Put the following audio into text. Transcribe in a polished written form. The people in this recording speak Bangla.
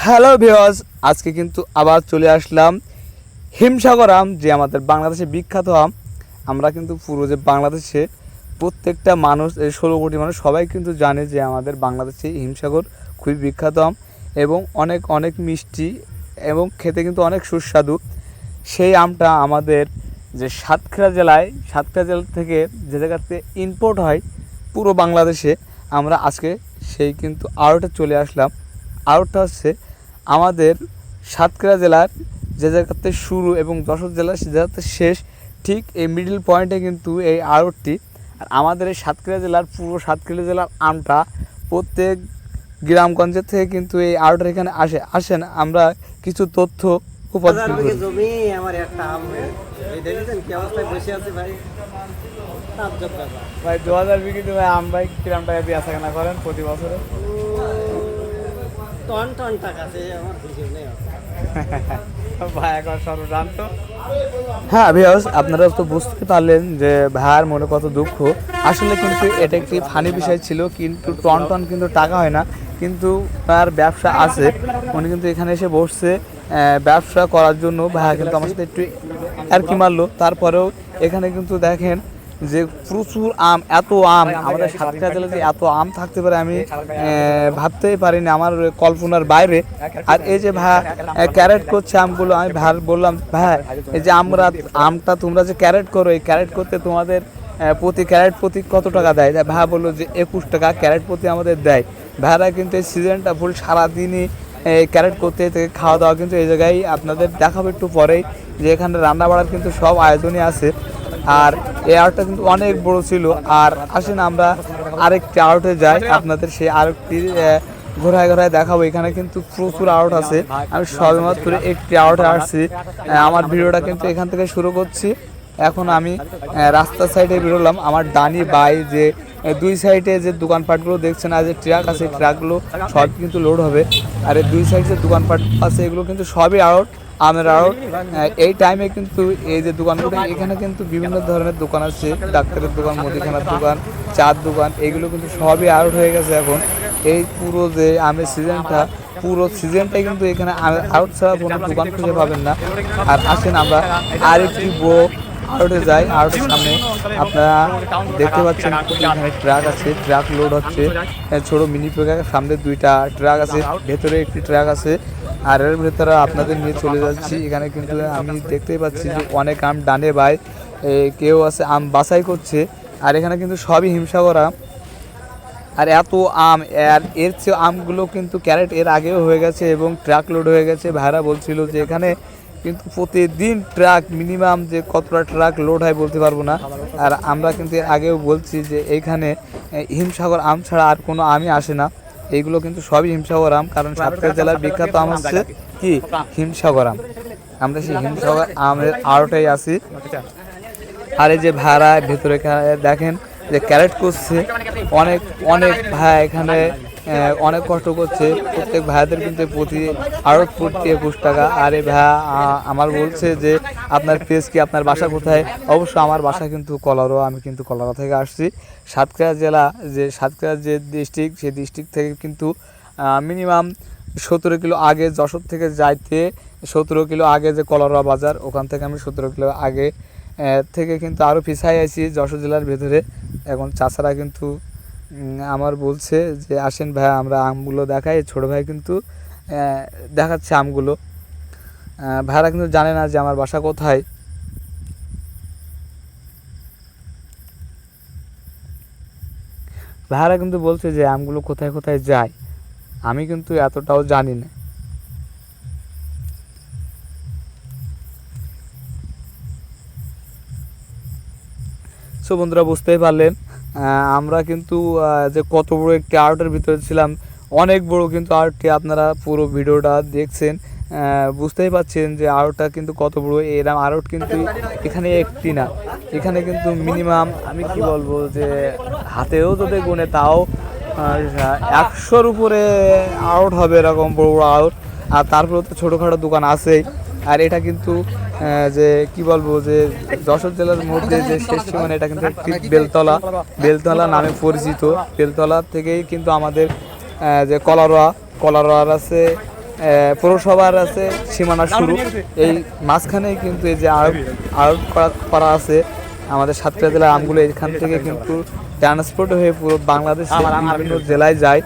হ্যালো ভিউয়ার্স, আজকে কিন্তু আবার চলে আসলাম হিমসাগর আম, যে আমাদের বাংলাদেশে বিখ্যাত আম। আমরা কিন্তু পুরো যে বাংলাদেশে প্রত্যেকটা মানুষ, 16 কোটি মানুষ সবাই কিন্তু জানে যে আমাদের বাংলাদেশে হিমসাগর খুবই বিখ্যাত আম এবং অনেক অনেক মিষ্টি এবং খেতে কিন্তু অনেক সুস্বাদু। সেই আমটা আমাদের যে সাতক্ষীরা জেলা থেকে যে জায়গাতে ইম্পোর্ট হয় পুরো বাংলাদেশে, আমরা আজকে সেই কিন্তু আড়তে চলে আসলাম। আড়তটা হচ্ছে আমাদের সাতক্ষীরা জেলার যে জায়গাতে শুরু এবং যশোর জেলার সে জায়গাতে শেষ, ঠিক এই মিডল পয়েন্টে কিন্তু এই আড়তটি। আর আমাদের এই সাতক্ষীরা জেলার পুরো সাতক্ষীরা জেলার আমটা প্রত্যেক গ্রামগঞ্জের থেকে কিন্তু এই আড়তের এখানে আসেন আমরা কিছু তথ্য উপার্জন করি। জমি আমার একটা আম এই দেখেছেন কি অবস্থায় বসে আছে ভাই। ভাই 2000 বিঘি ভাই আম ভাই কিরাম টাকা দিয়ে আসা কেনা করেন প্রতি বছরে? টন টন টাকা আছে আমার হিসেব নেই ভাই এখন সর্বজান্ত। হ্যাঁ ভিউয়ার্স, আপনারা তো বুঝতে পারলেন যে ভাইয়ের মনে কত দুঃখ। আসলে কিন্তু এটা একটি ফানি বিষয় ছিল, কিন্তু টন টন কিন্তু টাকা হয় না, কিন্তু তার ব্যবসা আছে। উনি কিন্তু এখানে এসে বসছে ব্যবসা করার জন্য। ভাইয়া কিন্তু আমার সাথে একটু আর কি মারলো, তারপরেও এখানে কিন্তু দেখেন যে প্রচুর আম, এত আম আমাদের সাতক্ষীরা জেলাতে এত আম থাকতে পারে আমি ভাবতেই পারিনি, আমার কল্পনার বাইরে। আর এই যে ভাই ক্যারেট করছে আমগুলো, আমি ভাই বললাম ভাই এই যে আমটা তোমরা যে ক্যারেট করো, এই ক্যারেট করতে তোমাদের প্রতি ক্যারেট প্রতি কত টাকা দেয়? ভাই বললো যে 21 টাকা ক্যারেট প্রতি আমাদের দেয়। ভাইরা কিন্তু এই সিজনটা ফুল সারাদিনই ক্যারেট করতে থেকে খাওয়া দাওয়া কিন্তু এই জায়গায় আপনাদের দেখাবো একটু পরেই, যে এখানে রান্না বাড়ার কিন্তু সব আয়োজনই আছে। আর এই আউটটা কিন্তু অনেক বড় ছিল। আর আসেন আমরা আরেকটি আউটে যাই, আপনাদের সেই আরেকটি ঘোরায় ঘোরায় দেখাবো। এখানে কিন্তু প্রচুর আউট আছে, আমি সবেমাত্র একটি আউটে আসছি। আমার ভিডিওটা কিন্তু এখান থেকে শুরু করছি। এখন আমি রাস্তার সাইডে বেরোলাম। আমার ডানি বাই যে দুই সাইডে যে দোকানপাটগুলো দেখছেন, আর যে ট্রাক আছে ট্রাকগুলো সব কিন্তু লোড হবে। আর এই দুই সাইডে যে দোকানপাট আছে এগুলো কিন্তু সবই আউট, আমের আউট। এই টাইমে কিন্তু এই যে দোকানগুলো, এখানে কিন্তু বিভিন্ন ধরনের দোকান আছে, ডাক্তারের দোকান, মুদিখানার দোকান, চার দোকান, এগুলো কিন্তু সবই আউট হয়ে গেছে এখন। এই পুরো যে আমের সিজনটা, পুরো সিজনটাই কিন্তু এখানে আউট ছাড়া কোনো দোকান খুঁজে পাবেন না। আর আসেন আমরা আরেকটি বড় আউটে যাই। আউটের সামনে আপনারা দেখতে পাচ্ছেন এখানে ট্রাক আছে, ট্রাক লোড হচ্ছে। ছোট মিনি ট্রাকের সামনে দুইটা ট্রাক আছে, ভেতরে একটি ট্রাক আছে। আর এর ভেতরে আপনাদের নিয়ে চলে যাচ্ছি। এখানে কিন্তু আমি দেখতেই পাচ্ছি যে অনেক আম ডানে বাই, কেউ আছে আম বাছাই করছে। আর এখানে কিন্তু সবই হিমসাগর আম। আর এত আম, আর এর চেয়ে আমগুলো কিন্তু ক্যারেট এর আগেও হয়ে গেছে এবং ট্রাক লোড হয়ে গেছে। ভাইরা বলছিল যে এখানে কিন্তু প্রতিদিন ট্রাক মিনিমাম যে কতটা ট্রাক লোড হয় বলতে পারবো না। আর আমরা কিন্তু এর আগেও বলছি যে এইখানে হিমসাগর আম ছাড়া আর কোনো আমই আসে না। এইগুলো কিন্তু সবই হিমসাগর আম, কারণ সাতক্ষীরা জেলার বিখ্যাত আম হচ্ছে কি হিমসাগর আম। আমরা সেই হিমসাগর আমের আড়টাই আছি। আর এই যে ভাড়া ভেতরে দেখেন যে ক্যারেট করছে, অনেক অনেক ভাই এখানে অনেক কষ্ট করছে। প্রত্যেক ভাইদের কিন্তু প্রতি আড়ত প্রতি 21 টাকা। আর এই ভাই আমার বলছে যে আপনার পেজ কি, আপনার বাসা কোথায়? অবশ্য আমার বাসা কিন্তু কলারোয়া, আমি কিন্তু কলারোয়া থেকে আসছি। সাতক্ষীরা জেলা যে সাতক্ষীরা যে ডিস্ট্রিক্ট, সেই ডিস্ট্রিক্ট থেকে কিন্তু মিনিমাম 17 কিলো আগে যশোর থেকে যাইতে 17 কিলো আগে যে কলারোয়া বাজার, ওখান থেকে আমি 17 কিলো আগে থেকে কিন্তু আরও পিছাই আছি যশোর জেলার ভেতরে। এখন চাচারা কিন্তু আমার বলছে যে আসেন ভাই আমরা আমগুলো দেখাই। ছোটো ভাই কিন্তু দেখাচ্ছে আমগুলো। ভাইরা কিন্তু জানে না যে আমার বাসা কোথায়। ভাইরা কিন্তু বলছে যে আমগুলো কোথায় কোথায় যায়, আমি কিন্তু এতটাও জানি না। সো বন্ধুরা বুঝতেই পারলেন আমরা কিন্তু যে কত বড় একটি আর্টের ভিতরে ছিলাম, অনেক বড় কিন্তু আর্টটি। আপনারা পুরো ভিডিওটা দেখছেন, বুঝতেই পারছেন যে আর্টটা কিন্তু কত বড়। এরকম আর্ট কিন্তু এখানে একটি না, এখানে কিন্তু মিনিমাম আমি কি বলবো যে হাতেও যদি গুনে তাও 100-র উপরে আউট হবে, এরকম বড় বড় আউট। আর তারপরে তো ছোটোখাটো দোকান আছেই। আর এটা কিন্তু যে কি বলবো যে যশোর জেলার মধ্যে যে শেষ সীমানা, এটা কিন্তু একটি বেলতলা নামে পরিচিত। বেলতলা থেকেই কিন্তু আমাদের যে কলারোয়ার আছে পৌরসভার আছে সীমানা শুরু, এই মাঝখানেই কিন্তু এই যে আড়ত করা আছে আমাদের সাতক্ষীরা জেলার আমগুলো এখান থেকে কিন্তু ট্রান্সপোর্ট হয়ে পুরো বাংলাদেশের বিভিন্ন জেলায় যায়।